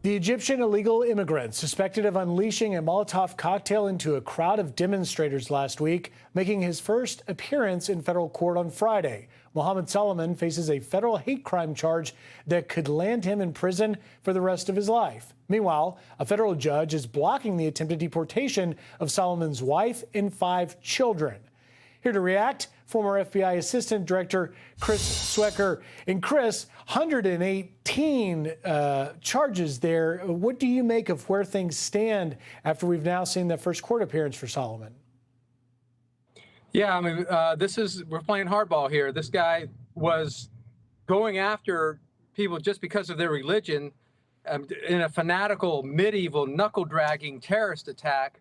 The Egyptian illegal immigrant suspected of unleashing a Molotov cocktail into a crowd of demonstrators last week, making his first appearance in federal court on Friday. Mohammed Solomon faces a federal hate crime charge that could land him in prison for the rest of his life. Meanwhile, a federal judge is blocking the attempted deportation of Solomon's wife and 5 children. Here to react, former FBI Assistant Director Chris Swecker. And Chris, 118 charges there. What do you make of where things stand after we've now seen the first court appearance for Solomon? Yeah, I mean, we're playing hardball here. This guy was going after people just because of their religion in a fanatical, medieval, knuckle-dragging terrorist attack.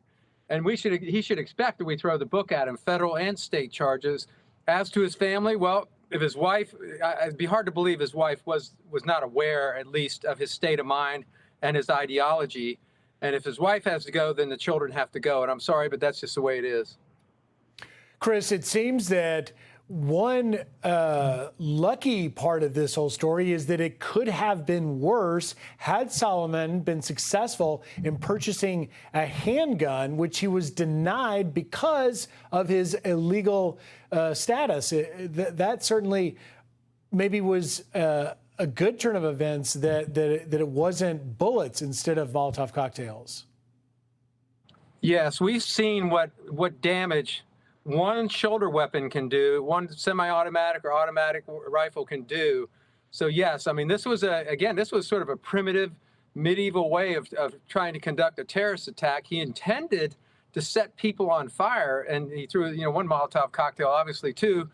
And he should expect that we throw the book at him, federal and state charges. As to his family, well, if his wife, it'd be hard to believe his wife was not aware, at least, of his state of mind and his ideology. And if his wife has to go, then the children have to go. And I'm sorry, but that's just the way it is. Chris, it seems that one lucky part of this whole story is that it could have been worse had Solomon been successful in purchasing a handgun, which he was denied because of his illegal status. That certainly maybe was a good turn of events that it wasn't bullets instead of Molotov cocktails. Yes, we've seen what damage one shoulder weapon can do, one semi-automatic or automatic rifle can do. So yes, I mean, this was sort of a primitive medieval way of trying to conduct a terrorist attack. He intended to set people on fire, and he threw, one Molotov cocktail, obviously two,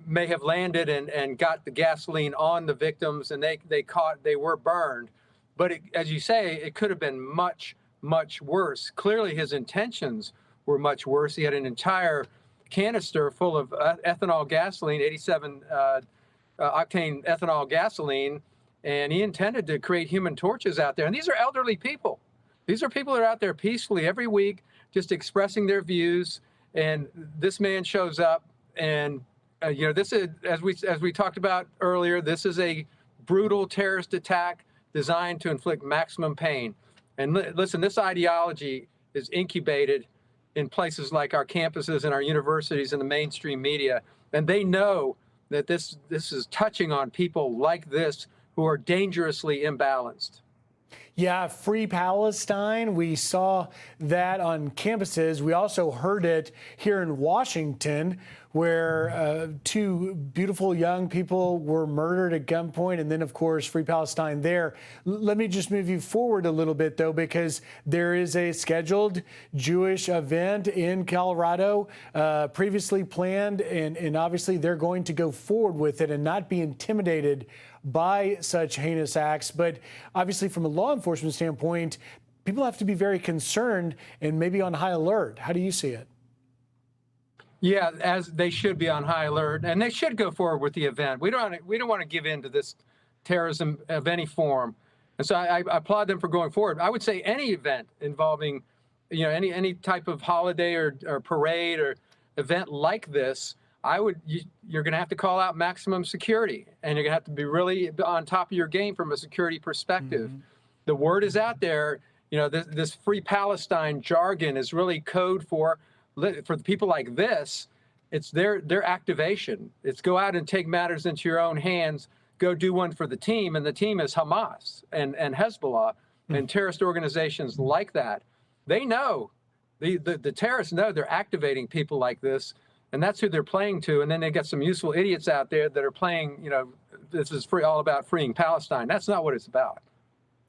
may have landed and got the gasoline on the victims, and they were burned. But as you say, it could have been much, much worse. Clearly his intentions were much worse. He had an entire canister full of ethanol gasoline, 87 octane ethanol gasoline, and he intended to create human torches out there. And these are elderly people. These are people that are out there peacefully every week, just expressing their views. And this man shows up, and this is, as we talked about earlier, this is a brutal terrorist attack designed to inflict maximum pain. And listen, this ideology is incubated in places like our campuses and our universities and the mainstream media. And they know that this is touching on people like this who are dangerously imbalanced. Yeah, Free Palestine. We saw that on campuses. We also heard it here in Washington, where 2 beautiful young people were murdered at gunpoint. And then, of course, Free Palestine there. Let me just move you forward a little bit, though, because there is a scheduled Jewish event in Colorado, previously planned. And obviously, they're going to go forward with it and not be intimidated by such heinous acts. But obviously, from a law enforcement standpoint, people have to be very concerned and maybe on high alert. How do you see it? Yeah, as they should be on high alert, and they should go forward with the event. We don't want to give in to this terrorism of any form. And so I applaud them for going forward. I would say any event involving, any type of holiday or parade or event like this, you're going to have to call out maximum security, and you're going to have to be really on top of your game from a security perspective. Mm-hmm. The word is out there. This Free Palestine jargon is really code for the people like this. It's their activation. It's go out and take matters into your own hands. Go do one for the team, and the team is Hamas and Hezbollah and terrorist organizations like that. They know the terrorists know they're activating people like this. And that's who they're playing to. And then they got some useful idiots out there that are playing, this is all about freeing Palestine. That's not what it's about.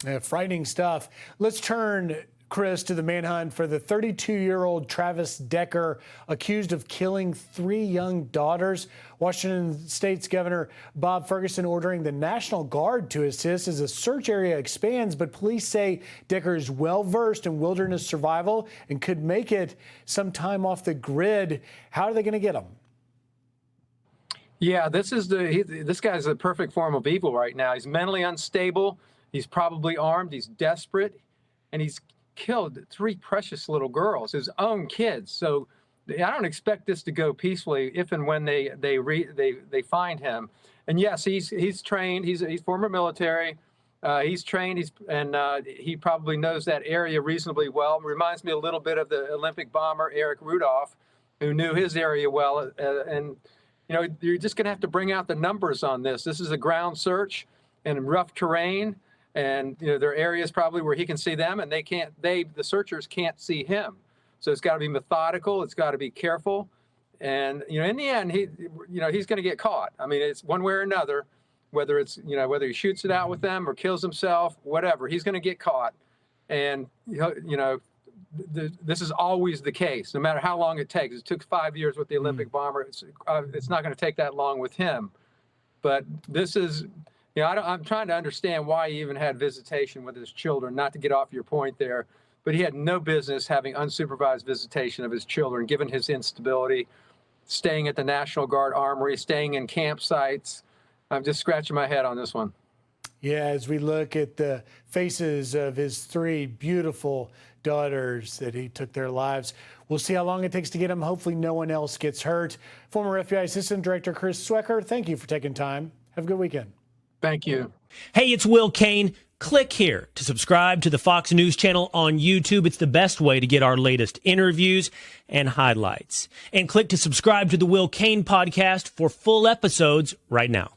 Yeah, frightening stuff. Let's turn, Chris, to the manhunt for the 32-year-old Travis Decker, accused of killing 3 young daughters. Washington State's Governor Bob Ferguson ordering the National Guard to assist as a search area expands, but police say Decker is well-versed in wilderness survival and could make it some time off the grid. How are they going to get him? Yeah, this guy's the perfect form of evil right now. He's mentally unstable. He's probably armed. He's desperate, and he's killed 3 precious little girls, his own kids. So I don't expect this to go peacefully if and when they find him. And yes, he's trained. He's former military. He's trained, he probably knows that area reasonably well. Reminds me a little bit of the Olympic bomber Eric Rudolph, who knew his area well. And you're just going to have to bring out the numbers on this. This is a ground search and rough terrain, and there are areas probably where he can see them, and the searchers can't see him. So it's got to be methodical. It's got to be careful. And, in the end, he's going to get caught. I mean, it's one way or another, whether it's, whether he shoots it out with them or kills himself, whatever, he's going to get caught. And, this is always the case, no matter how long it takes. It took 5 years with the Olympic bomber. It's not going to take that long with him. But this is, I'm trying to understand why he even had visitation with his children, not to get off your point there. But he had no business having unsupervised visitation of his children, given his instability, staying at the National Guard Armory, staying in campsites. I'm just scratching my head on this one. Yeah, as we look at the faces of his 3 beautiful daughters that he took their lives, we'll see how long it takes to get them. Hopefully no one else gets hurt. Former FBI Assistant Director Chris Swecker, thank you for taking time. Have a good weekend. Thank you. Hey, it's Will Cain. Click here to subscribe to the Fox News channel on YouTube. It's the best way to get our latest interviews and highlights. And click to subscribe to the Will Cain podcast for full episodes right now.